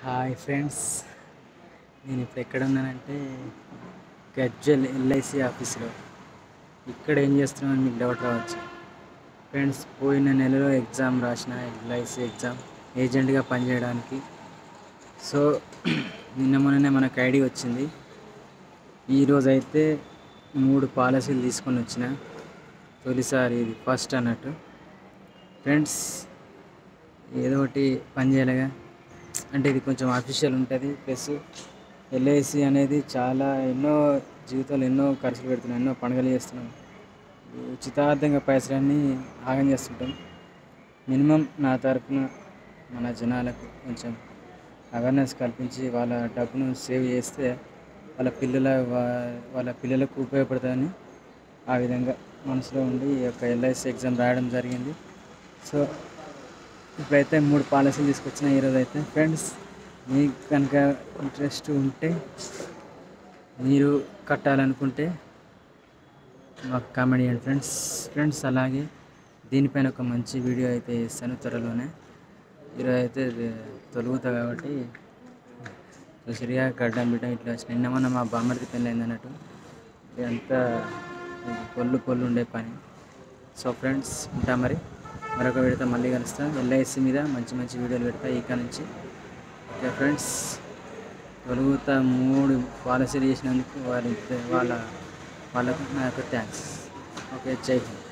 Hi friends, నేను ఇప్పుడు ఎక్కడ ఉన్నానంటే గజ్వెల్ ఎల్ఐసి ఆఫీస్లో. ఇక్కడ ఏం చేస్తున్నామని మీకు డౌట్ రావచ్చు. ఫ్రెండ్స్, పోయిన నెలలో ఎగ్జామ్ రాసిన ఎల్ఐసి ఎగ్జామ్ ఏజెంట్గా పనిచేయడానికి. సో నిన్న మొన్ననే మనకు ఐడి వచ్చింది. ఈరోజు అయితే 3 పాలసీలు తీసుకొని వచ్చిన. తొలిసారి ఇది ఫస్ట్ అన్నట్టు. ఫ్రెండ్స్, ఏదో ఒకటి పని చేయాలిగా, అంటే ఇది కొంచెం అఫీషియల్ ఉంటుంది. ప్లస్ ఎల్ఐసి అనేది ఎన్నో జీవితాలు ఎన్నో ఖర్చులు పెడుతున్నాం, ఎన్నో పండుగలు చేస్తున్నాం. ఉచితార్థంగా పైసలన్నీ ఆగం చేస్తుంటాం. మినిమం నా తరఫున మన జనాలకు కొంచెం అవేర్నెస్ కల్పించి వాళ్ళ డబ్బును సేవ్ చేస్తే వాళ్ళ పిల్లలకు ఉపయోగపడుతుందని ఆ విధంగా మనసులో ఉండి ఈ యొక్క ఎల్ఐసి ఎగ్జామ్ రాయడం జరిగింది. సో ఇప్పుడైతే 3 పాలసీలు తీసుకొచ్చిన ఈరోజు అయితే. ఫ్రెండ్స్, మీకు కనుక ఇంట్రెస్ట్ ఉంటే, మీరు కట్టాలనుకుంటే మాకు కామెంట్ చేయండి ఫ్రెండ్స్. అలాగే దీనిపైన ఒక మంచి వీడియో అయితే ఇస్తాను త్వరలోనే. ఈరోజు అయితే తొలుగుతా కాబట్టి సరిగా గడ్డం బిడ్డ ఇట్లా నిన్న మొన్న మా బామ్మర్ది పెళ్ళి అయింది అన్నట్టు. ఇదంతా పొల్లు ఉండే పని. సో ఫ్రెండ్స్, ఉంటా మరి. మరొక వీడియోతో మళ్ళీ కలుస్తాం. ఎల్ఐసి మీద మంచి వీడియోలు పెడతా ఇక నుంచి. ఓకే ఫ్రెండ్స్, తొలుగుతా 3 పాలసీలు చేసినందుకు వాళ్ళకు నా యొక్క థ్యాంక్స్. ఓకే, జై హింద్.